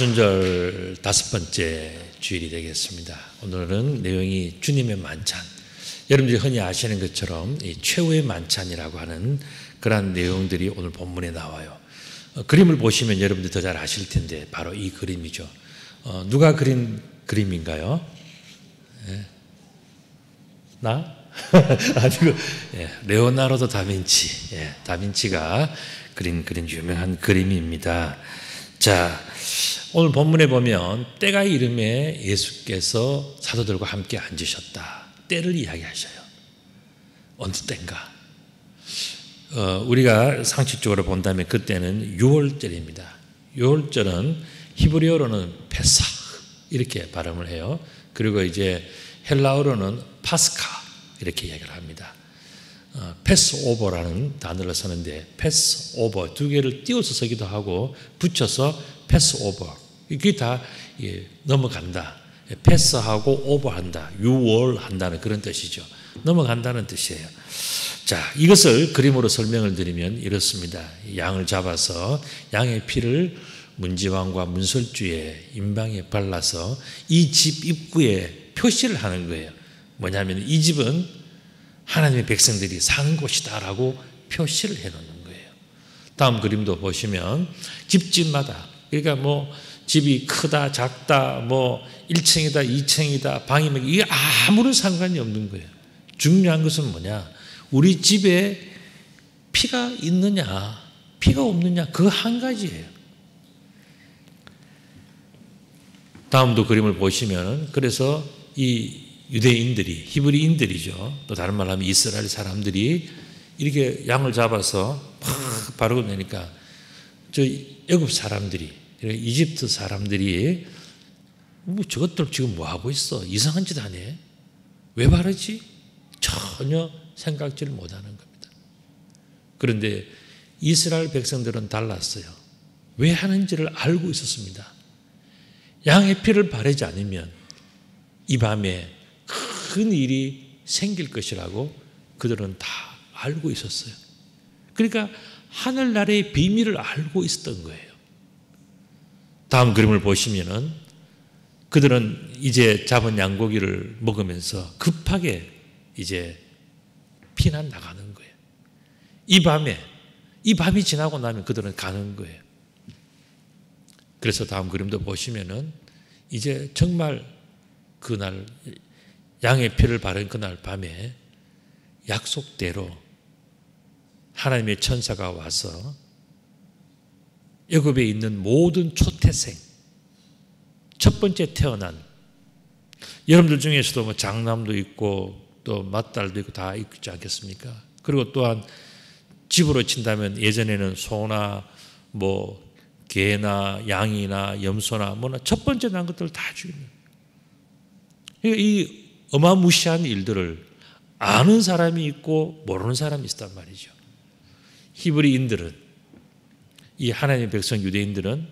오순절 5번째 주일이 되겠습니다. 오늘은 내용이 주님의 만찬. 여러분들이 흔히 아시는 것처럼 이 최후의 만찬이라고 하는 그러한 내용들이 오늘 본문에 나와요. 그림을 보시면 여러분들 더 잘 아실 텐데 바로 이 그림이죠. 누가 그린 그림인가요? 네. 나? 아니고 레오나르도 다빈치. 다빈치가 그린 유명한 그림입니다. 자, 오늘 본문에 보면 때가 이름에 예수께서 사도들과 함께 앉으셨다. 때를 이야기하셔요. 어느 때인가? 우리가 상식적으로 본다면 그때는 6월절입니다. 6월절은 히브리어로는 페사 이렇게 발음을 해요. 그리고 이제 헬라어로는 파스카 이렇게 이야기를 합니다. 패스오버라는 단어를 쓰는데 패스오버 두 개를 띄워서 쓰기도 하고 붙여서 패스오버 이게 다 넘어간다. 패스하고 오버한다. 유월한다는 그런 뜻이죠. 넘어간다는 뜻이에요. 자, 이것을 그림으로 설명을 드리면 이렇습니다. 양을 잡아서 양의 피를 문지방과 문설주에 임방에 발라서 이 집 입구에 표시를 하는 거예요. 뭐냐면 이 집은 하나님의 백성들이 사는 곳이다라고 표시를 해놓는 거예요. 다음 그림도 보시면 집집마다 그러니까 뭐 집이 크다 작다 뭐 1층이다 2층이다 방이 이게 아무런 상관이 없는 거예요. 중요한 것은 뭐냐? 우리 집에 피가 있느냐 피가 없느냐 그 한 가지예요. 다음도 그림을 보시면 그래서 이 유대인들이 히브리인들이죠. 또 다른 말로 하면 이스라엘 사람들이 이렇게 양을 잡아서 팍 바르고 나니까 저 애굽 사람들이 이집트 사람들이 뭐 저것들 지금 뭐 하고 있어? 이상한 짓 하네. 왜 바르지? 전혀 생각지를 못하는 겁니다. 그런데 이스라엘 백성들은 달랐어요. 왜 하는지를 알고 있었습니다. 양의 피를 바르지 않으면 이 밤에 큰 일이 생길 것이라고 그들은 다 알고 있었어요. 그러니까 하늘나라의 비밀을 알고 있었던 거예요. 다음 그림을 보시면은 그들은 이제 잡은 양고기를 먹으면서 급하게 이제 피난 나가는 거예요. 이 밤이 지나고 나면 그들은 가는 거예요. 그래서 다음 그림도 보시면은 이제 정말 그날 양의 피를 바른 그날 밤에 약속대로 하나님의 천사가 와서 애굽에 있는 모든 초태생 첫 번째 태어난 여러분들 중에서도 뭐 장남도 있고 또 맏딸도 있고 다 있지 않겠습니까? 그리고 또한 집으로 친다면 예전에는 소나 뭐 개나 양이나 염소나 뭐나 첫 번째 난 것들을 다 죽이는 이 어마무시한 일들을 아는 사람이 있고 모르는 사람이 있단 말이죠. 히브리인들은 이 하나님의 백성 유대인들은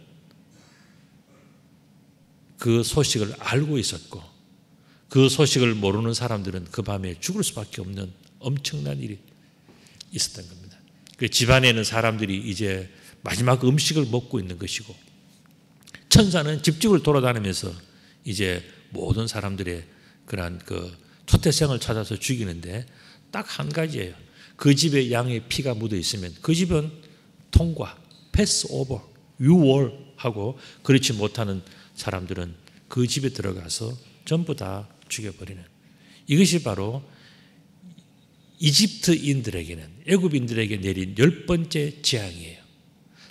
그 소식을 알고 있었고 그 소식을 모르는 사람들은 그 밤에 죽을 수밖에 없는 엄청난 일이 있었던 겁니다. 그 집안에는 사람들이 이제 마지막 음식을 먹고 있는 것이고 천사는 집집을 돌아다니면서 이제 모든 사람들의 그러한 그 초태생을 찾아서 죽이는데 딱 한 가지예요. 그 집에 양의 피가 묻어 있으면 그 집은 통과, 패스오버, 유월하고 그렇지 못하는 사람들은 그 집에 들어가서 전부 다 죽여버리는 이것이 바로 이집트인들에게는 애굽인들에게 내린 10번째 재앙이에요.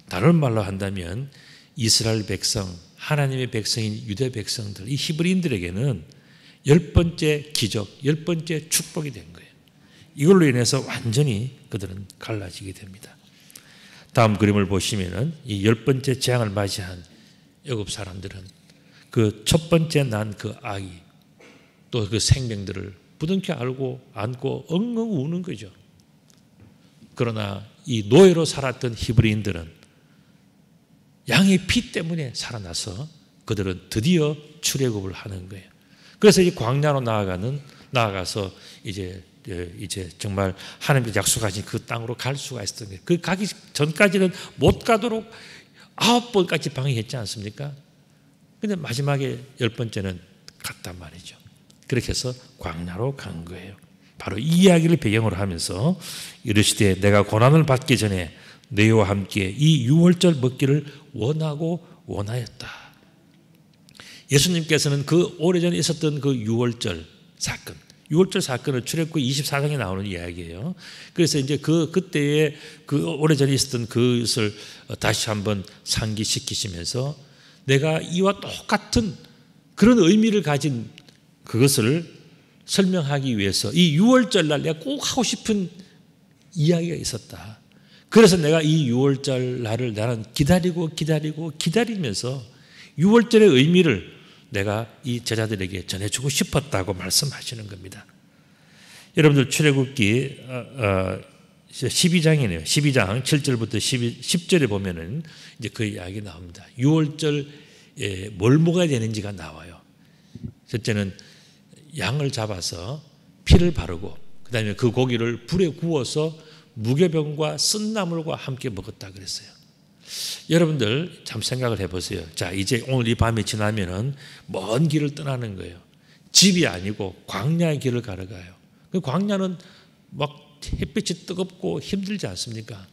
다른 말로 한다면 이스라엘 백성, 하나님의 백성인 유대 백성들, 이 히브리인들에게는 10번째 기적, 10번째 축복이 된 거예요. 이걸로 인해서 완전히 그들은 갈라지게 됩니다. 다음 그림을 보시면은 이 10번째 재앙을 맞이한 애굽 사람들은 그 첫 번째 난 그 아기 또 그 생명들을 부둥켜 안고 엉엉 우는 거죠. 그러나 이 노예로 살았던 히브리인들은 양의 피 때문에 살아나서 그들은 드디어 출애굽을 하는 거예요. 그래서 이 광야로 나아가서 이제 정말 하나님께 약속하신 그 땅으로 갈 수가 있었던 거예요. 그 가기 전까지는 못 가도록 9번까지 방해했지 않습니까? 근데 마지막에 10번째는 갔단 말이죠. 그렇게 해서 광야로 간 거예요. 바로 이 이야기를 배경으로 하면서 이르시되 내가 고난을 받기 전에 너희와 함께 이 유월절 먹기를 원하고 원하였다. 예수님께서는 그 오래전에 있었던 그 유월절 사건, 유월절 사건은 출애굽기 24장에 나오는 이야기예요. 그래서 이제 그때에 그 오래전에 있었던 그것을 다시 한번 상기시키시면서 내가 이와 똑같은 그런 의미를 가진 그것을 설명하기 위해서 이 유월절 날 내가 꼭 하고 싶은 이야기가 있었다. 그래서 내가 이 유월절 날을 나는 기다리면서 유월절의 의미를 내가 이 제자들에게 전해주고 싶었다고 말씀하시는 겁니다. 여러분들 출애굽기 12장이네요. 12장 7절부터 10절에 보면은 이제 그 이야기 나옵니다. 유월절에 뭘 먹어야 되는지가 나와요. 첫째는 양을 잡아서 피를 바르고 그다음에 그 고기를 불에 구워서 무교병과 쓴나물과 함께 먹었다 그랬어요. 여러분들 참 생각을 해보세요. 자, 이제 오늘 이 밤이 지나면은 먼 길을 떠나는 거예요. 집이 아니고 광야의 길을 걸어가요. 그 광야는 막 햇빛이 뜨겁고 힘들지 않습니까?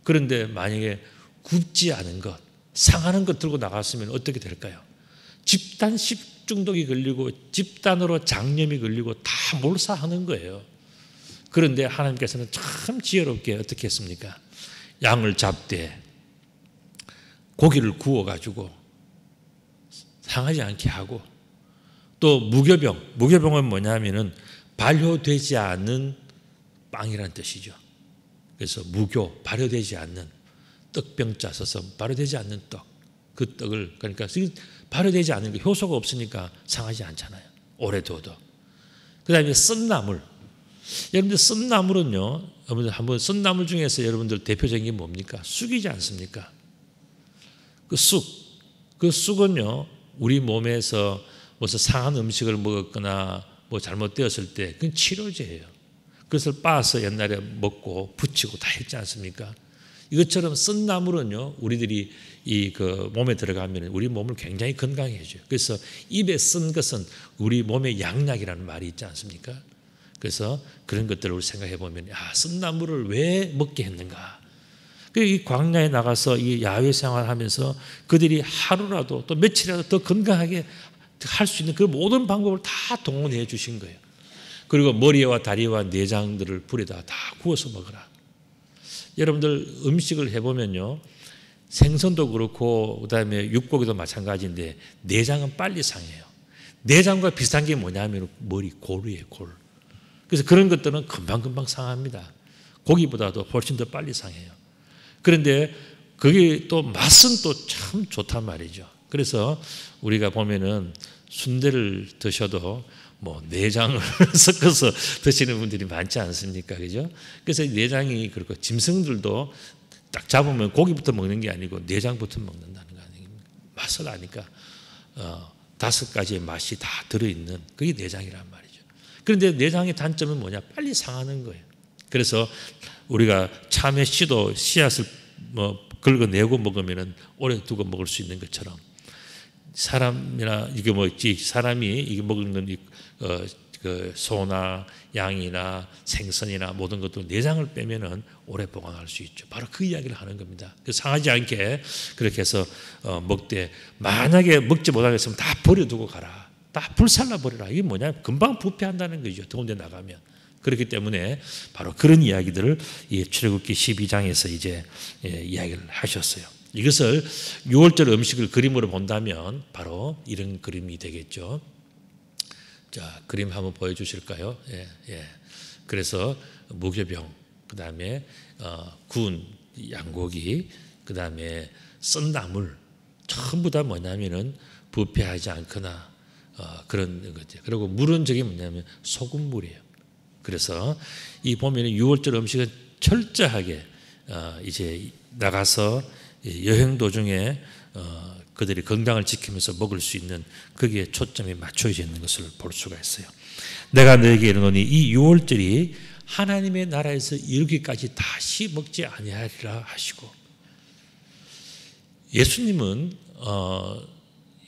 그런데 만약에 굽지 않은 것, 상하는 것 들고 나갔으면 어떻게 될까요? 집단 식중독이 걸리고 집단으로 장염이 걸리고 다 몰사하는 거예요. 그런데 하나님께서는 참 지혜롭게 어떻게 했습니까? 양을 잡되 고기를 구워가지고 상하지 않게 하고 또 무교병은 뭐냐면은 발효되지 않은 빵이라는 뜻이죠. 그래서 발효되지 않는 떡병자 써서 발효되지 않는 떡, 그 떡을 그러니까 발효되지 않은 게 효소가 없으니까 상하지 않잖아요. 오래 둬도. 그다음에 쓴나물. 여러분들 쓴나물은요. 여러분들 한번 쓴나물 중에서 여러분들 대표적인 게 뭡니까? 쑥이지 않습니까? 그 쑥은요. 우리 몸에서 무슨 상한 음식을 먹었거나 뭐 잘못되었을 때 그건 치료제예요. 그것을 빻아서 옛날에 먹고 부치고 다 했지 않습니까? 이것처럼 쓴나물은요, 우리들이 그 몸에 들어가면 우리 몸을 굉장히 건강해 해줘요. 그래서 입에 쓴 것은 우리 몸의 양약이라는 말이 있지 않습니까? 그래서 그런 것들을 우리 생각해 보면, 쓴나물을 왜 먹게 했는가? 이 광야에 나가서 이 야외 생활하면서 그들이 하루라도 또 며칠이라도 더 건강하게 할 수 있는 그 모든 방법을 다 동원해 주신 거예요. 그리고 머리와 다리와 내장들을 불에다 다 구워서 먹어라. 여러분들 음식을 해보면요, 생선도 그렇고 그다음에 육고기도 마찬가지인데 내장은 빨리 상해요. 내장과 비슷한 게 뭐냐면 골이에요, 골. 그래서 그런 것들은 금방금방 상합니다. 고기보다도 훨씬 더 빨리 상해요. 그런데 그게 또 맛은 또 참 좋단 말이죠. 그래서 우리가 보면은 순대를 드셔도 뭐 내장을 섞어서 드시는 분들이 많지 않습니까? 그죠? 그래서 내장이 그렇고 짐승들도 딱 잡으면 고기부터 먹는 게 아니고 내장부터 먹는다는 거 아닙니까? 맛을 아니까 5가지의 맛이 다 들어있는 그게 내장이란 말이죠. 그런데 내장의 단점은 뭐냐? 빨리 상하는 거예요. 그래서 우리가 참외 씨도 씨앗을 긁어내고 먹으면 오래 두고 먹을 수 있는 것처럼 사람이나 사람이 이게 먹는 그 소나 양이나 생선이나 모든 것도 내장을 빼면은 오래 보관할 수 있죠. 바로 그 이야기를 하는 겁니다. 상하지 않게 그렇게 해서 먹되 만약에 먹지 못하겠으면 다 버려두고 가라. 다 불살라 버려라. 이게 뭐냐? 금방 부패한다는 거죠. 더운 데 나가면. 그렇기 때문에 바로 그런 이야기들을 이 출애굽기 12장에서 이제 이야기를 하셨어요. 이것을 6월절 음식을 그림으로 본다면 바로 이런 그림이 되겠죠. 자, 그림 한번 보여주실까요? 예. 그래서 무교병, 그 다음에 구운 양고기, 그 다음에 쓴나물, 전부 다 뭐냐면은 부패하지 않거나 그런 거죠. 그리고 물은 저게 뭐냐면 소금물이에요. 그래서 이 보면은 6월절 음식은 철저하게 이제 나가서 여행 도중에 그들이 건강을 지키면서 먹을 수 있는 거기에 초점이 맞춰져 있는 것을 볼 수가 있어요. 내가 너에게 이르노니 이 유월절이 하나님의 나라에서 이르기까지 다시 먹지 아니하리라 하시고, 예수님은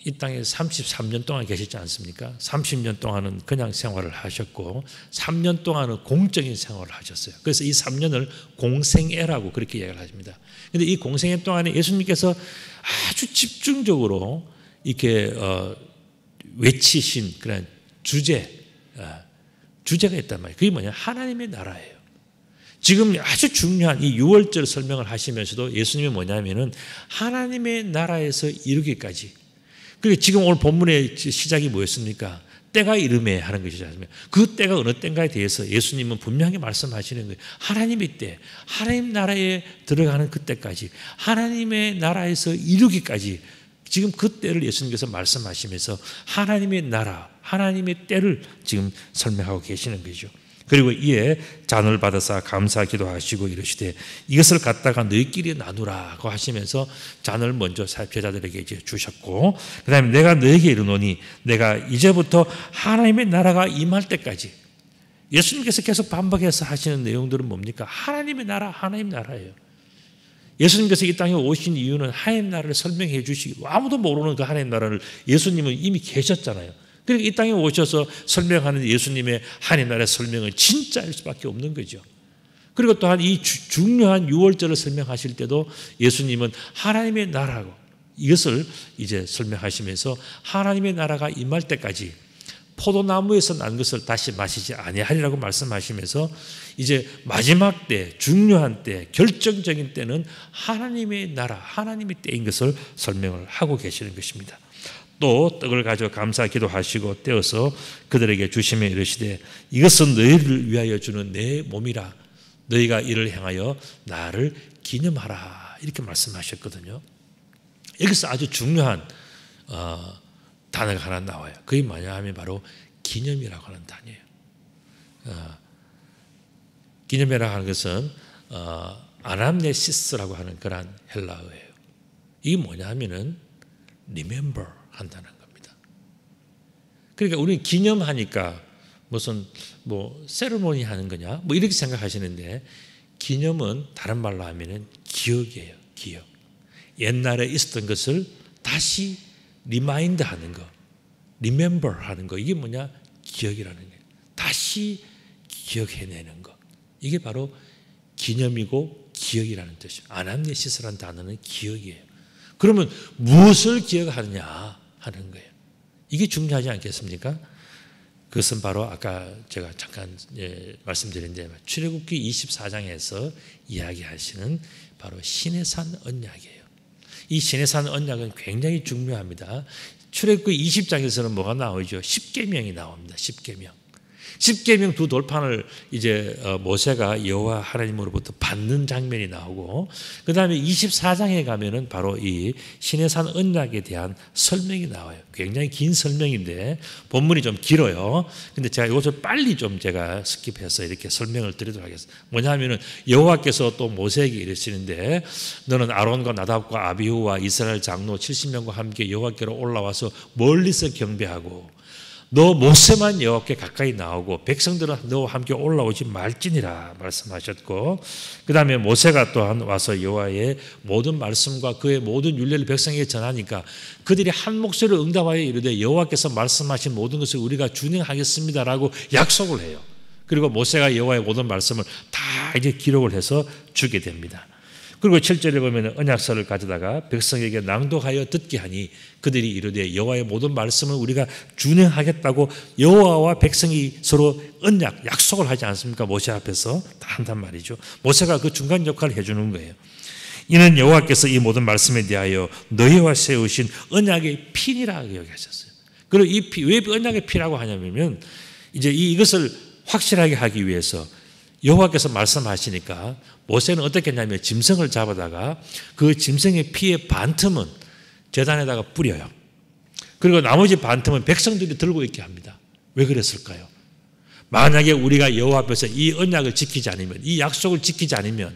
이 땅에 33년 동안 계셨지 않습니까? 30년 동안은 그냥 생활을 하셨고 3년 동안은 공적인 생활을 하셨어요. 그래서 이 3년을 공생애라고 그렇게 이야기를 하십니다. 그런데 이 공생애 동안에 예수님께서 아주 집중적으로 이렇게 외치신 그런 주제가 있단 말이에요. 그게 뭐냐? 하나님의 나라예요. 지금 아주 중요한 이 6월절 설명을 하시면서도 예수님이 뭐냐면은 하나님의 나라에서 이루기까지. 그리고 지금 오늘 본문의 시작이 뭐였습니까? 때가 이름에 하는 것이지 않습니까? 그 때가 어느 때인가에 대해서 예수님은 분명히 말씀하시는 거예요. 하나님의 때, 하나님 나라에 들어가는 그 때까지, 하나님의 나라에서 이루기까지 지금 그 때를 예수님께서 말씀하시면서 하나님의 나라, 하나님의 때를 지금 설명하고 계시는 거죠. 그리고 이에 잔을 받아서 감사 기도하시고 이러시되 이것을 갖다가 너희끼리 나누라고 하시면서 잔을 먼저 제자들에게 이제 주셨고, 그 다음에 내가 너에게 이르노니 내가 이제부터 하나님의 나라가 임할 때까지. 예수님께서 계속 반복해서 하시는 내용들은 뭡니까? 하나님의 나라, 하나님 나라예요. 예수님께서 이 땅에 오신 이유는 하나님 나라를 설명해 주시고, 아무도 모르는 그 하나님 나라를 예수님은 이미 계셨잖아요. 그러니까 이 땅에 오셔서 설명하는 예수님의 하나님 나라의 설명은 진짜일 수밖에 없는 거죠. 그리고 또한 이 중요한 6월절을 설명하실 때도 예수님은 하나님의 나라고 이것을 이제 설명하시면서 하나님의 나라가 임할 때까지 포도나무에서 난 것을 다시 마시지 아니하리라고 말씀하시면서 이제 마지막 때, 중요한 때, 결정적인 때는 하나님의 나라, 하나님의 때인 것을 설명을 하고 계시는 것입니다. 또 떡을 가져 감사 기도하시고 떼어서 그들에게 주시며 이르시되 이것은 너희를 위하여 주는 내 몸이라 너희가 이를 향하여 나를 기념하라 이렇게 말씀하셨거든요. 여기서 아주 중요한 단어가 하나 나와요. 그게 뭐냐 하면 바로 기념이라고 하는 단어예요. 기념이라고 하는 것은 아남네시스라고 하는 그런 헬라어예요. 이게 뭐냐 하면은 remember 한다는 겁니다. 그러니까 우리는 기념하니까 무슨 세레모니 하는 거냐 이렇게 생각하시는데, 기념은 다른 말로 하면은 기억이에요. 기억. 옛날에 있었던 것을 다시 리마인드 하는 거, remember 하는 거, 이게 뭐냐? 기억이라는 거예요. 다시 기억해내는 거. 이게 바로 기념이고 기억이라는 뜻이에요. 아남네시스라는 단어는 기억이에요. 그러면 무엇을 기억하느냐 하는 거예요. 이게 중요하지 않겠습니까? 그것은 바로 아까 제가 잠깐 말씀드린데 출애굽기 24장에서 이야기하시는 바로 시내산 언약이에요. 이 시내산 언약은 굉장히 중요합니다. 출애굽기 20장에서는 뭐가 나오죠? 십계명이 나옵니다. 십계명 두 돌판을 이제 모세가 여호와 하나님으로부터 받는 장면이 나오고, 그 다음에 24장에 가면은 바로 이 시내산 언약에 대한 설명이 나와요. 굉장히 긴 설명인데 본문이 좀 길어요. 근데 제가 이것을 빨리 좀 제가 스킵해서 이렇게 설명을 드리도록 하겠습니다. 뭐냐 하면은 여호와께서 또 모세에게 이르시는데 너는 아론과 나답과 아비후와 이스라엘 장로 70명과 함께 여호와께로 올라와서 멀리서 경배하고 너 모세만 여호와께 가까이 나오고 백성들은 너와 함께 올라오지 말지니라 말씀하셨고, 그 다음에 모세가 또한 와서 여호와의 모든 말씀과 그의 모든 율례를 백성에게 전하니까 그들이 한 목소리로 응답하여 이르되 여호와께서 말씀하신 모든 것을 우리가 준행하겠습니다라고 약속을 해요. 그리고 모세가 여호와의 모든 말씀을 다 이제 기록을 해서 주게 됩니다. 그리고 7절에 보면 언약서를 가져다가 백성에게 낭독하여 듣게 하니 그들이 이르되 여호와의 모든 말씀을 우리가 준행하겠다고 여호와와 백성이 서로 언약, 약속을 하지 않습니까? 모세 앞에서 다 한단 말이죠. 모세가 그 중간 역할을 해주는 거예요. 이는 여호와께서 이 모든 말씀에 대하여 너희와 세우신 언약의 피니라고 여기하셨어요. 그리고 이 피, 왜 언약의 피라고 하냐면 이제 이것을 확실하게 하기 위해서 여호와께서 말씀하시니까 모세는 어떻게 했냐면 짐승을 잡아다가 그 짐승의 피의 반틈은 제단에다가 뿌려요. 그리고 나머지 반틈은 백성들이 들고 있게 합니다. 왜 그랬을까요? 만약에 우리가 여호와 앞에서 이 언약을 지키지 않으면, 이 약속을 지키지 않으면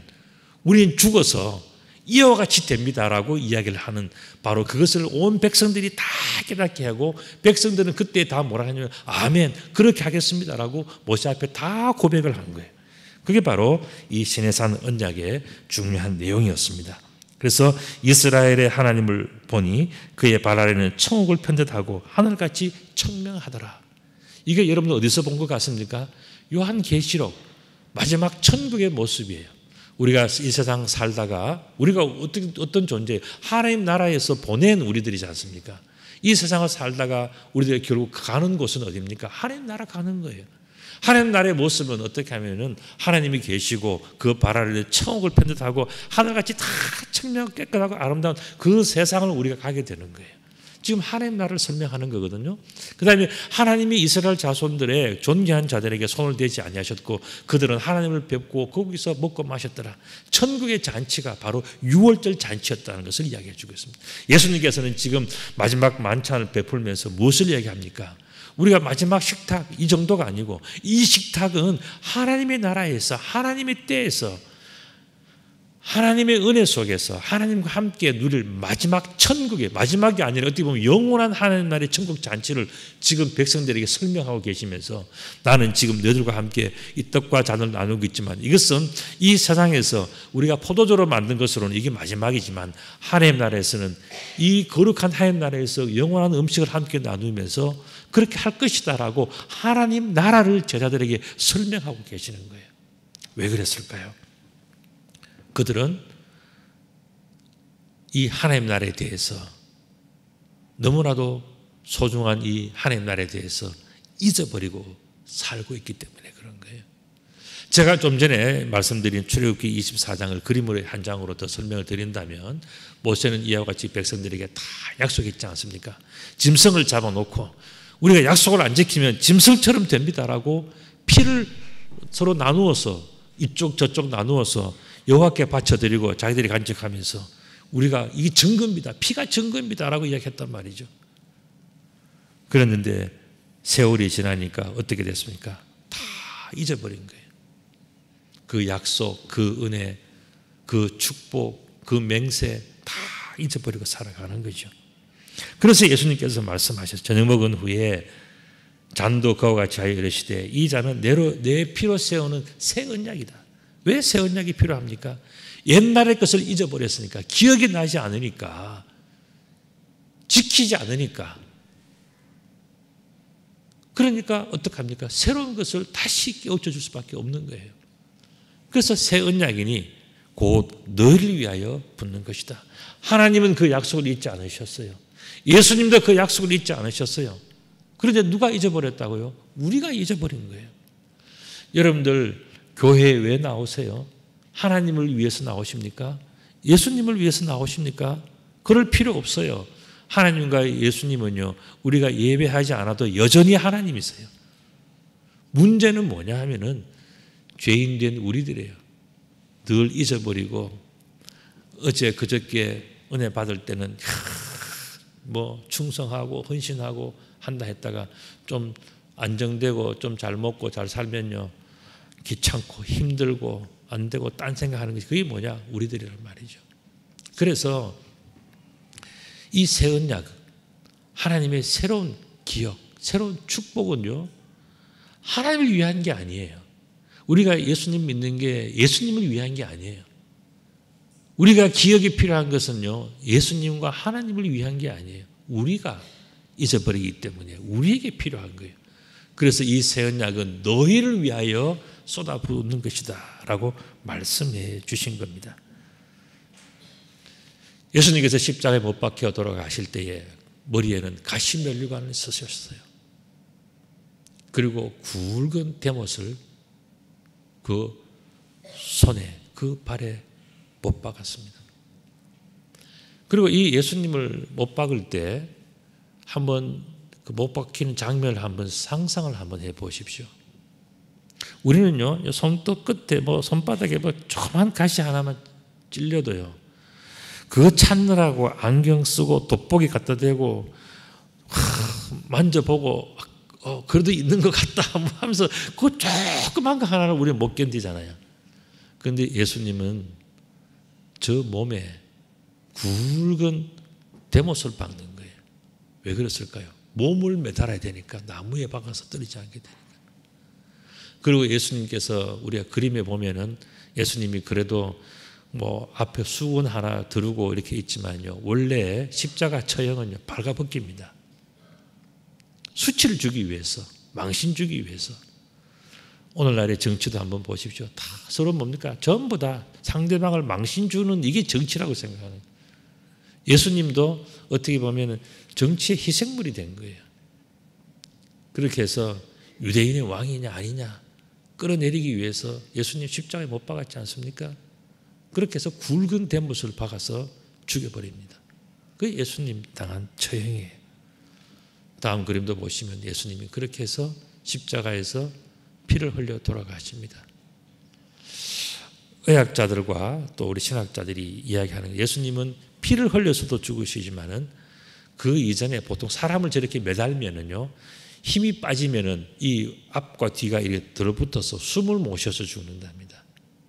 우리는 죽어서 이와 같이 됩니다라고 이야기를 하는, 바로 그것을 온 백성들이 다 깨닫게 하고 백성들은 그때 다 뭐라 하냐면 아멘 그렇게 하겠습니다라고 모세 앞에 다 고백을 한 거예요. 그게 바로 이 시내산 언약의 중요한 내용이었습니다. 그래서 이스라엘의 하나님을 보니 그의 발 아래는 천국을 편듯하고 하늘같이 청명하더라. 이게 여러분 어디서 본 것 같습니까? 요한계시록 마지막 천국의 모습이에요. 우리가 이 세상 살다가 우리가 어떤 존재예요? 하나님 나라에서 보낸 우리들이지 않습니까? 이 세상을 살다가 우리들이 결국 가는 곳은 어디입니까? 하나님 나라 가는 거예요. 하나님 나라의 모습은 어떻게 하면은 하나님이 계시고 그 발 아래 천국을 편듯하고 하늘같이 다 청명 깨끗하고 아름다운 그 세상을 우리가 가게 되는 거예요. 지금 하나님 나라를 설명하는 거거든요. 그 다음에 하나님이 이스라엘 자손들의 존귀한 자들에게 손을 대지 아니하셨고 그들은 하나님을 뵙고 거기서 먹고 마셨더라. 천국의 잔치가 바로 유월절 잔치였다는 것을 이야기해 주고 있습니다. 예수님께서는 지금 마지막 만찬을 베풀면서 무엇을 이야기합니까? 우리가 마지막 식탁 이 정도가 아니고 이 식탁은 하나님의 나라에서 하나님의 때에서 하나님의 은혜 속에서 하나님과 함께 누릴 마지막 천국의 마지막이 아니라 어떻게 보면 영원한 하나님 나라의 천국 잔치를 지금 백성들에게 설명하고 계시면서 나는 지금 너희들과 함께 이 떡과 잔을 나누고 있지만 이것은 이 세상에서 우리가 포도주로 만든 것으로는 이게 마지막이지만 하나님 나라에서는 이 거룩한 하나님 나라에서 영원한 음식을 함께 나누면서 그렇게 할 것이다라고 하나님 나라를 제자들에게 설명하고 계시는 거예요. 왜 그랬을까요? 그들은 이 하나님 나라에 대해서 너무나도 소중한 이 하나님 나라에 대해서 잊어버리고 살고 있기 때문에 그런 거예요. 제가 좀 전에 말씀드린 출애굽기 24장을 그림으로 한 장으로 더 설명을 드린다면 모세는 이와 같이 백성들에게 다 약속했지 않습니까? 짐승을 잡아놓고 우리가 약속을 안 지키면 짐승처럼 됩니다라고 피를 서로 나누어서 이쪽 저쪽 나누어서 여호와께 바쳐드리고 자기들이 간직하면서 우리가 이게 증거입니다. 피가 증거입니다라고 이야기했단 말이죠. 그랬는데 세월이 지나니까 어떻게 됐습니까? 다 잊어버린 거예요. 그 약속, 그 은혜, 그 축복, 그 맹세 다 잊어버리고 살아가는 거죠. 그래서 예수님께서 말씀하셨어요. 저녁 먹은 후에 잔도 그와 같이 하여 이르시되 이 잔은 내 피로 세우는 새 언약이다. 왜 새 언약이 필요합니까? 옛날의 것을 잊어버렸으니까 기억이 나지 않으니까 지키지 않으니까 그러니까 어떡합니까? 새로운 것을 다시 깨우쳐 줄 수밖에 없는 거예요. 그래서 새 언약이니 곧 너희를 위하여 붙는 것이다. 하나님은 그 약속을 잊지 않으셨어요. 예수님도 그 약속을 잊지 않으셨어요. 그런데 누가 잊어버렸다고요? 우리가 잊어버린 거예요. 여러분들 교회에 왜 나오세요? 하나님을 위해서 나오십니까? 예수님을 위해서 나오십니까? 그럴 필요 없어요. 하나님과 예수님은요, 우리가 예배하지 않아도 여전히 하나님이세요. 문제는 뭐냐 하면은 죄인 된 우리들이에요. 늘 잊어버리고 어제 그저께 은혜 받을 때는 뭐 충성하고 헌신하고 한다 했다가 좀 안정되고 좀 잘 먹고 잘 살면요 귀찮고 힘들고 안 되고 딴 생각하는 것이 그게 뭐냐? 우리들이란 말이죠. 그래서 이 새 언약, 하나님의 새로운 기억, 새로운 축복은요 하나님을 위한 게 아니에요. 우리가 예수님 믿는 게 예수님을 위한 게 아니에요. 우리가 기억이 필요한 것은요 예수님과 하나님을 위한 게 아니에요. 우리가 잊어버리기 때문에 우리에게 필요한 거예요. 그래서 이 새 언약은 너희를 위하여 쏟아붓는 것이다 라고 말씀해 주신 겁니다. 예수님께서 십자가에 못 박혀 돌아가실 때에 머리에는 가시면류관을 쓰셨어요. 그리고 굵은 대못을 그 손에 그 발에 못 박았습니다. 그리고 이 예수님을 못 박을 때 한번 그 못 박히는 장면을 한번 상상을 한번 해 보십시오. 우리는요 손톱 끝에 뭐 손바닥에 뭐 조그만 가시 하나만 찔려도요 그거 찾느라고 안경 쓰고 돋보기 갖다 대고 만져보고 그래도 있는 것 같다 하면서 그 조그만 거 하나를 우리는 못 견디잖아요. 그런데 예수님은 저 몸에 굵은 대못을 박는 거예요. 왜 그랬을까요? 몸을 매달아야 되니까 나무에 박아서 떨어지지 않게 되니까. 그리고 예수님께서 우리가 그림에 보면은 예수님이 그래도 뭐 앞에 수건 하나 두르고 이렇게 있지만요, 원래 십자가 처형은요 발가벗깁니다. 수치를 주기 위해서, 망신 주기 위해서. 오늘날의 정치도 한번 보십시오. 다 서로 뭡니까? 전부 다 상대방을 망신 주는 이게 정치라고 생각하는. 예수님도 어떻게 보면 정치의 희생물이 된 거예요. 그렇게 해서 유대인의 왕이냐 아니냐 끌어내리기 위해서 예수님 십자가에 못 박았지 않습니까? 그렇게 해서 굵은 대못을 박아서 죽여버립니다. 그게 예수님 당한 처형이에요. 다음 그림도 보시면 예수님이 그렇게 해서 십자가에서 피를 흘려 돌아가십니다. 의학자들과 또 우리 신학자들이 이야기하는, 예수님은 피를 흘려서도 죽으시지만은 그 이전에 보통 사람을 저렇게 매달면은요, 힘이 빠지면은 이 앞과 뒤가 이렇게 들어붙어서 숨을 못 쉬어서 죽는답니다.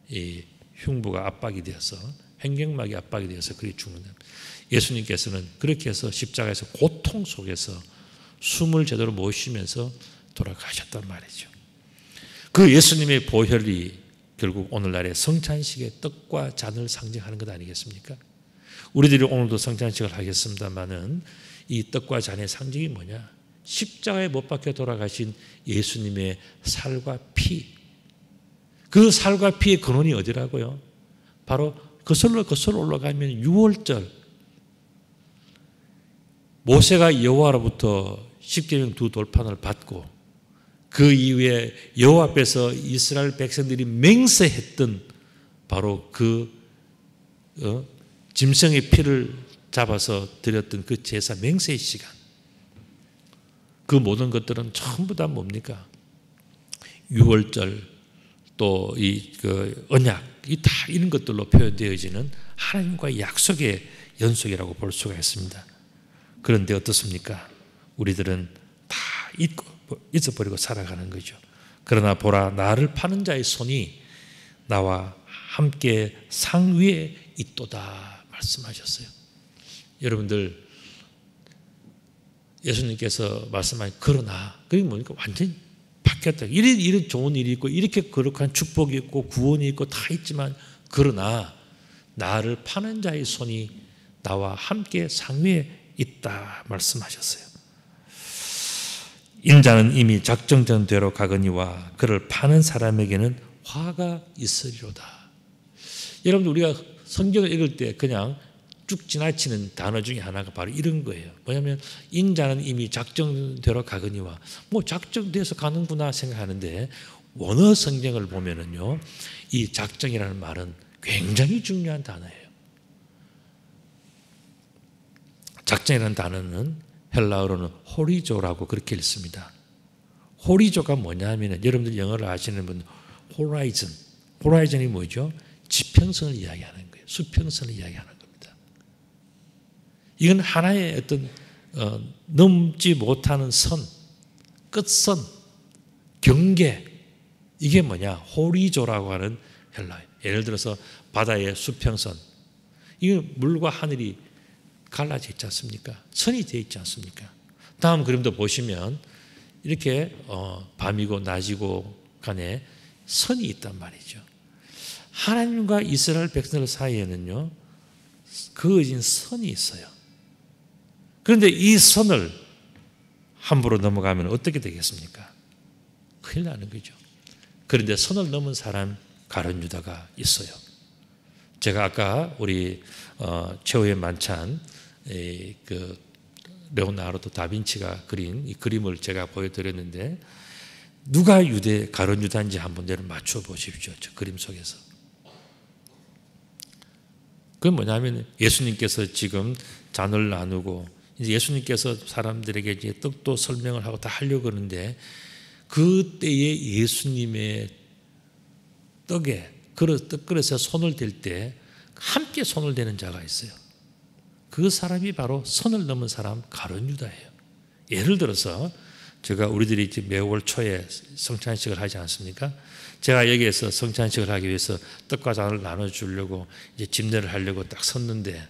이 흉부가 압박이 되어서, 횡격막이 압박이 되어서 그렇게 죽는답니다. 예수님께서는 그렇게 해서 십자가에서 고통 속에서 숨을 제대로 못 쉬면서 돌아가셨단 말이죠. 그 예수님의 보혈이 결국 오늘날의 성찬식의 떡과 잔을 상징하는 것 아니겠습니까? 우리들이 오늘도 성찬식을 하겠습니다마는 이 떡과 잔의 상징이 뭐냐? 십자가에 못 박혀 돌아가신 예수님의 살과 피. 그 살과 피의 근원이 어디라고요? 바로 거슬러 올라가면 6월절 모세가 여호와로부터 십계명 두 돌판을 받고 그 이후에 여호와 앞에서 이스라엘 백성들이 맹세했던 바로 그 짐승의 피를 잡아서 드렸던 그 제사 맹세의 시간, 그 모든 것들은 전부 다 뭡니까? 6월절 또 이 그 언약, 이 다 이런 것들로 표현되어지는 하나님과의 약속의 연속이라고 볼 수가 있습니다. 그런데 어떻습니까? 우리들은 다 잊어버리고 살아가는 거죠. 그러나 보라, 나를 파는 자의 손이 나와 함께 상 위에 있도다 말씀하셨어요. 여러분들, 예수님께서 말씀하신 그러나, 그게 뭡니까? 완전히 바뀌었다. 이런 좋은 일이 있고 이렇게 거룩한 축복이 있고 구원이 있고 다 있지만, 그러나 나를 파는 자의 손이 나와 함께 상 위에 있다 말씀하셨어요. 인자는 이미 작정된 대로 가거니와 그를 파는 사람에게는 화가 있으리로다. 여러분들, 우리가 성경을 읽을 때 그냥 쭉 지나치는 단어 중에 하나가 바로 이런 거예요. 뭐냐면 인자는 이미 작정대로 가거니와, 뭐 작정돼서 가는구나 생각하는데, 원어 성경을 보면은요, 이 작정이라는 말은 굉장히 중요한 단어예요. 작정이라는 단어는 헬라어로는 호리조라고 그렇게 읽습니다. 호리조가 뭐냐면, 여러분들 영어를 아시는 분은 호라이즌이 뭐죠? 지평선을 이야기하는 거예요. 수평선을 이야기하는 겁니다. 이건 하나의 어떤 넘지 못하는 선, 끝선, 경계, 이게 뭐냐? 호리조라고 하는 헬라어. 예를 들어서 바다의 수평선, 이건 물과 하늘이 갈라져 있지 않습니까? 선이 되어 있지 않습니까? 다음 그림도 보시면 이렇게 밤이고 낮이고 간에 선이 있단 말이죠. 하나님과 이스라엘 백성들 사이에는요, 그어진 선이 있어요. 그런데 이 선을 함부로 넘어가면 어떻게 되겠습니까? 큰일 나는 거죠. 그런데 선을 넘은 사람 가룟 유다가 있어요. 제가 아까 우리 최후의 만찬, 그 레오나르도 다빈치가 그린 이 그림을 제가 보여드렸는데, 누가 유대 가룟 유다인지 한번 내를 맞춰 보십시오. 저 그림 속에서. 그건 뭐냐면, 예수님께서 지금 잔을 나누고 이제 예수님께서 사람들에게 이제 떡도 설명을 하고 다 하려고 하는데, 그때에 예수님의 떡에 떡그릇에 손을 댈 때 함께 손을 대는 자가 있어요. 그 사람이 바로 선을 넘은 사람 가룟 유다예요. 예를 들어서 제가 우리들이 이제 매월 초에 성찬식을 하지 않습니까? 제가 여기에서 성찬식을 하기 위해서 떡과 잔을 나눠주려고 이제 집례를 하려고 딱 섰는데,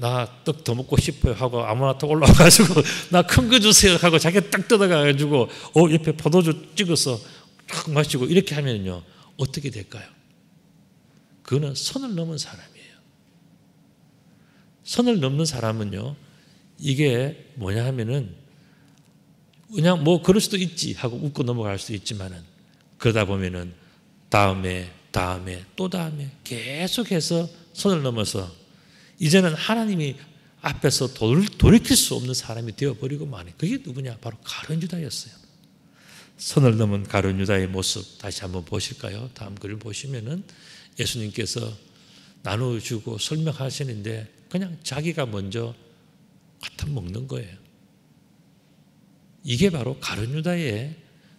나 떡 더 먹고 싶어요 하고 아무나 딱 올라와가지고 나 큰 거 주세요 하고 자기 딱 뜯어가가지고 옆에 포도주 찍어서 딱 마시고 이렇게 하면요, 어떻게 될까요? 그는 선을 넘은 사람이에요. 선을 넘는 사람은요, 이게 뭐냐 하면은 그냥 뭐 그럴 수도 있지 하고 웃고 넘어갈 수도 있지만은 그러다 보면은 다음에 또 다음에 계속해서 선을 넘어서 이제는 하나님이 앞에서 돌이킬 수 없는 사람이 되어버리고 마니. 그게 누구냐? 바로 가룟 유다였어요. 선을 넘은 가룟 유다의 모습 다시 한번 보실까요? 다음 글을 보시면은 예수님께서 나눠주고 설명하시는데 그냥 자기가 먼저 갖다 먹는 거예요. 이게 바로 가룟 유다의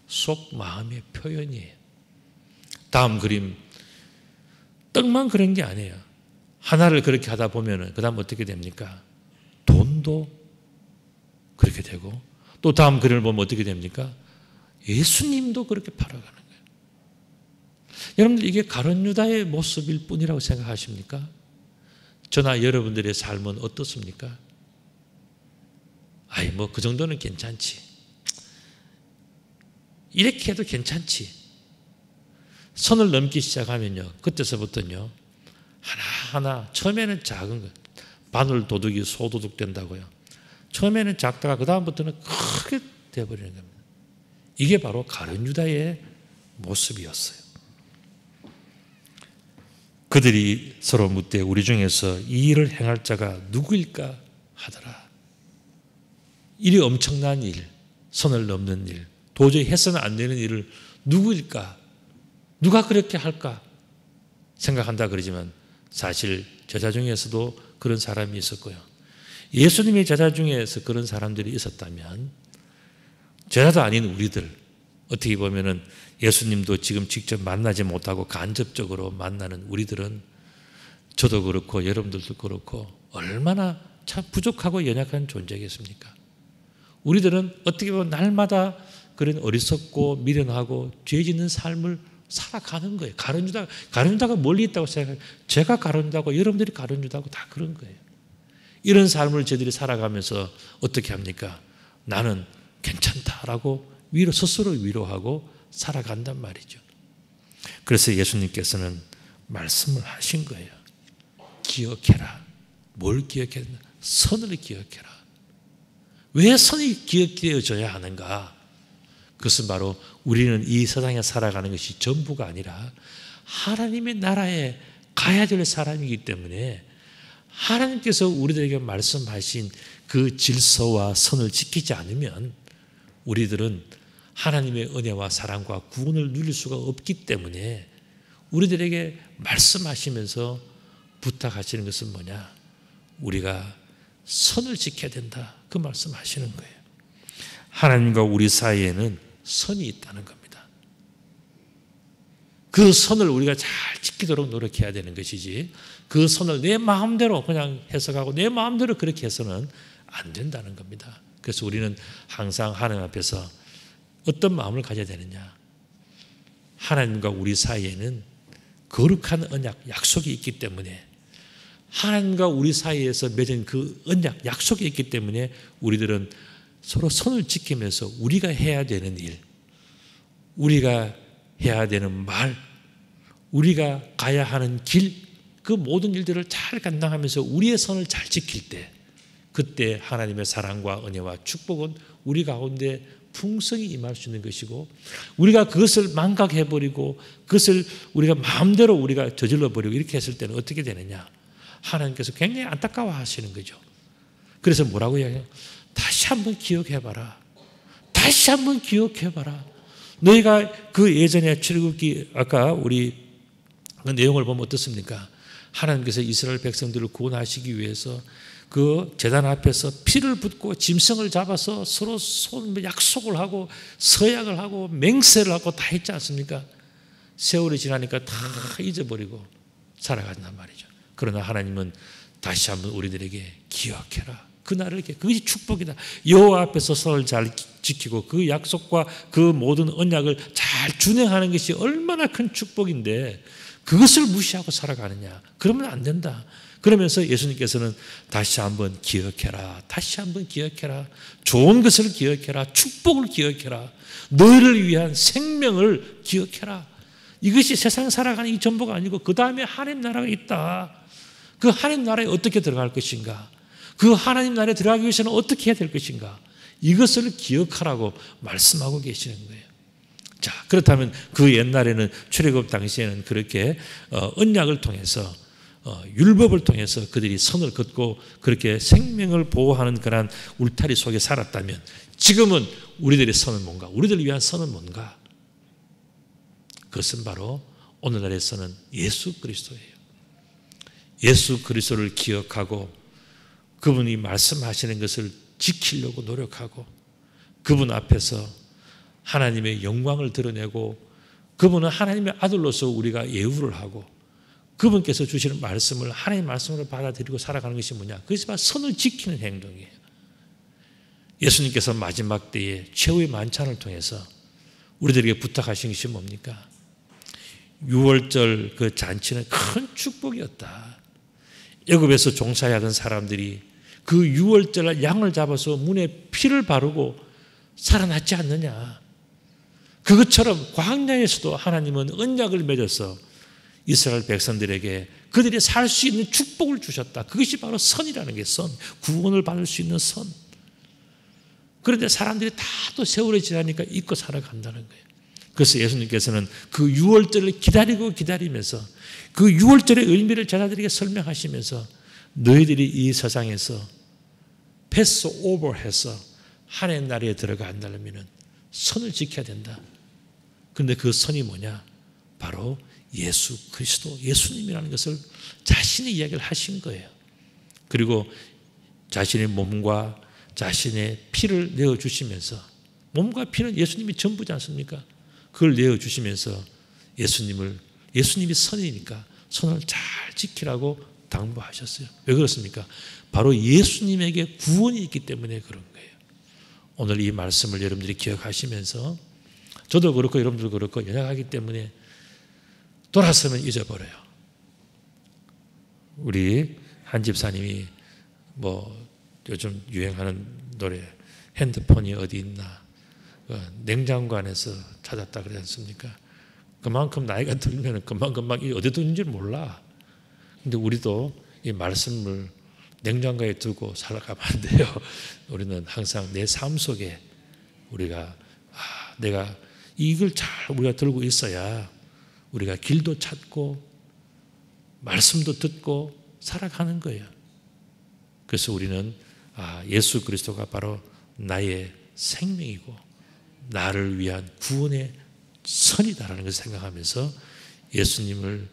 속 마음의 표현이에요. 다음 그림, 떡만 그런 게 아니에요. 하나를 그렇게 하다 보면은 그 다음 어떻게 됩니까? 돈도 그렇게 되고, 또 다음 그림을 보면 어떻게 됩니까? 예수님도 그렇게 팔아가는 거예요. 여러분들 이게 가룟 유다의 모습일 뿐이라고 생각하십니까? 저나 여러분들의 삶은 어떻습니까? 아이 뭐 그 정도는 괜찮지. 이렇게 해도 괜찮지. 선을 넘기 시작하면요, 그때서부터는요, 하나하나 처음에는 작은 거, 바늘 도둑이 소도둑 된다고요. 처음에는 작다가 그 다음부터는 크게 되어버리는 겁니다. 이게 바로 가룟 유다의 모습이었어요. 그들이 서로 묻되 우리 중에서 이 일을 행할 자가 누구일까 하더라. 일이 엄청난 일, 선을 넘는 일, 도저히 해서는 안 되는 일을 누구일까? 누가 그렇게 할까? 생각한다 그러지만 사실 제자 중에서도 그런 사람이 있었고요. 예수님의 제자 중에서 그런 사람들이 있었다면 제자도 아닌 우리들, 어떻게 보면은 예수님도 지금 직접 만나지 못하고 간접적으로 만나는 우리들은 저도 그렇고 여러분들도 그렇고 얼마나 참 부족하고 연약한 존재겠습니까? 우리들은 어떻게 보면 날마다 그런 어리석고 미련하고 죄 짓는 삶을 살아가는 거예요. 가룟 유다가 멀리 있다고 생각해요. 제가 가룟 유다고 여러분들이 가룟 유다고 다 그런 거예요. 이런 삶을 저희들이 살아가면서 어떻게 합니까? 나는 괜찮다라고 스스로 위로하고 살아간단 말이죠. 그래서 예수님께서는 말씀을 하신 거예요. 기억해라. 뭘 기억해야 되나? 선을 기억해라. 왜 선이 기억되어져야 하는가? 그것은 바로 우리는 이 세상에 살아가는 것이 전부가 아니라 하나님의 나라에 가야 될 사람이기 때문에 하나님께서 우리들에게 말씀하신 그 질서와 선을 지키지 않으면 우리들은 하나님의 은혜와 사랑과 구원을 누릴 수가 없기 때문에 우리들에게 말씀하시면서 부탁하시는 것은 뭐냐? 우리가 선을 지켜야 된다. 그 말씀하시는 거예요. 하나님과 우리 사이에는 선이 있다는 겁니다. 그 선을 우리가 잘 지키도록 노력해야 되는 것이지 그 선을 내 마음대로 그냥 해석하고 내 마음대로 그렇게 해서는 안 된다는 겁니다. 그래서 우리는 항상 하나님 앞에서 어떤 마음을 가져야 되느냐? 하나님과 우리 사이에는 거룩한 언약, 약속이 있기 때문에 하나님과 우리 사이에서 맺은 그 언약, 약속이 있기 때문에 우리들은 서로 선을 지키면서 우리가 해야 되는 일, 우리가 해야 되는 말, 우리가 가야 하는 길, 그 모든 일들을 잘 감당하면서 우리의 선을 잘 지킬 때 그때 하나님의 사랑과 은혜와 축복은 우리 가운데 풍성히 임할 수 있는 것이고 우리가 그것을 망각해버리고 그것을 우리가 마음대로 우리가 저질러버리고 이렇게 했을 때는 어떻게 되느냐? 하나님께서 굉장히 안타까워하시는 거죠. 그래서 뭐라고 이야기해요? 다시 한번 기억해봐라. 다시 한번 기억해봐라. 너희가 그 예전에 출애굽기 아까 우리 그 내용을 보면 어떻습니까? 하나님께서 이스라엘 백성들을 구원하시기 위해서 그 제단 앞에서 피를 붓고 짐승을 잡아서 서로 약속을 하고 서약을 하고 맹세를 하고 다 했지 않습니까? 세월이 지나니까 다 잊어버리고 살아간단 말이죠. 그러나 하나님은 다시 한번 우리들에게 기억해라. 그날을 그것이 축복이다. 여호와 앞에서 선을 잘 지키고 그 약속과 그 모든 언약을 잘 준행하는 것이 얼마나 큰 축복인데 그것을 무시하고 살아가느냐? 그러면 안 된다. 그러면서 예수님께서는 다시 한번 기억해라. 다시 한번 기억해라. 좋은 것을 기억해라. 축복을 기억해라. 너희를 위한 생명을 기억해라. 이것이 세상 살아가는 이 전부가 아니고 그 다음에 하나님 나라가 있다. 그 하나님 나라에 어떻게 들어갈 것인가? 그 하나님 나라에 들어가기 위해서는 어떻게 해야 될 것인가? 이것을 기억하라고 말씀하고 계시는 거예요. 자, 그렇다면 그 옛날에는 출애굽 당시에는 그렇게 언약을 통해서 율법을 통해서 그들이 선을 긋고 그렇게 생명을 보호하는 그런 울타리 속에 살았다면 지금은 우리들의 선은 뭔가? 우리들을 위한 선은 뭔가? 그것은 바로 오늘날의 선은 예수 그리스도예요. 예수 그리스도를 기억하고 그분이 말씀하시는 것을 지키려고 노력하고 그분 앞에서 하나님의 영광을 드러내고 그분은 하나님의 아들로서 우리가 예우를 하고 그분께서 주시는 말씀을 하나님의 말씀으로 받아들이고 살아가는 것이 뭐냐? 그것이 바로 선을 지키는 행동이에요. 예수님께서 마지막 때에 최후의 만찬을 통해서 우리들에게 부탁하신 것이 뭡니까? 6월절 그 잔치는 큰 축복이었다. 애굽에서 종사하던 사람들이 그 6월절 양을 잡아서 문에 피를 바르고 살아났지 않느냐. 그것처럼 광야에서도 하나님은 언약을 맺어서 이스라엘 백성들에게 그들이 살 수 있는 축복을 주셨다. 그것이 바로 선이라는 게 선. 구원을 받을 수 있는 선. 그런데 사람들이 다 또 세월이 지나니까 잊고 살아간다는 거예요. 그래서 예수님께서는 그 6월절을 기다리면서 그 6월절의 의미를 제자들에게 설명하시면서 너희들이 이 세상에서 패스 오버해서 하나님 나라에 들어간다면 선을 지켜야 된다. 그런데 그 선이 뭐냐? 바로 예수 그리스도, 예수님이라는 것을 자신의 이야기를 하신 거예요. 그리고 자신의 몸과 자신의 피를 내어주시면서 몸과 피는 예수님이 전부지 않습니까? 그걸 내어주시면서 예수님이 선이니까 선을 잘 지키라고 당부하셨어요. 왜 그렇습니까? 바로 예수님에게 구원이 있기 때문에 그런 거예요. 오늘 이 말씀을 여러분들이 기억하시면서 저도 그렇고 여러분도 그렇고 연약하기 때문에 돌아서면 잊어버려요. 우리 한 집사님이 요즘 유행하는 노래 핸드폰이 어디 있나 냉장고 안에서 찾았다 그러지 않습니까? 그만큼 나이가 들면 금방 어디 둔지 몰라. 근데 우리도 이 말씀을 냉장고에 두고 살아가면 안 돼요. 우리는 항상 내 삶 속에 우리가 내가 이걸 잘 우리가 들고 있어야 우리가 길도 찾고 말씀도 듣고 살아가는 거예요. 그래서 우리는 예수 그리스도가 바로 나의 생명이고 나를 위한 구원의 선이다라는 것을 생각하면서 예수님을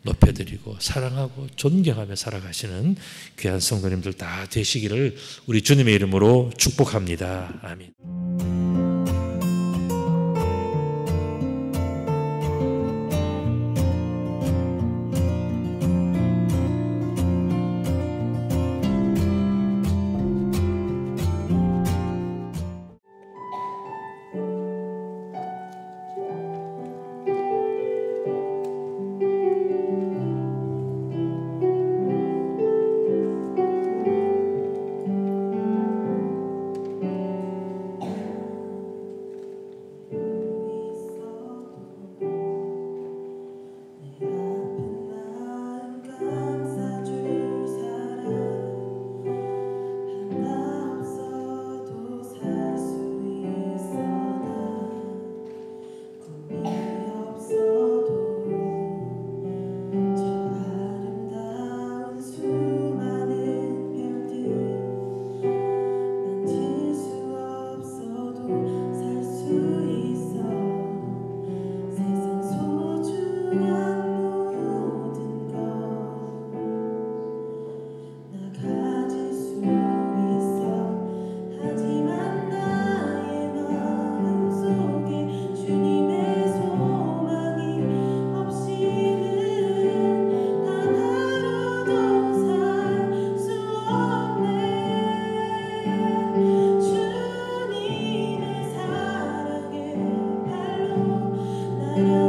높여드리고 사랑하고 존경하며 살아가시는 귀한 성도님들 다 되시기를 우리 주님의 이름으로 축복합니다. 아멘. 주님의 사랑에 발로 날아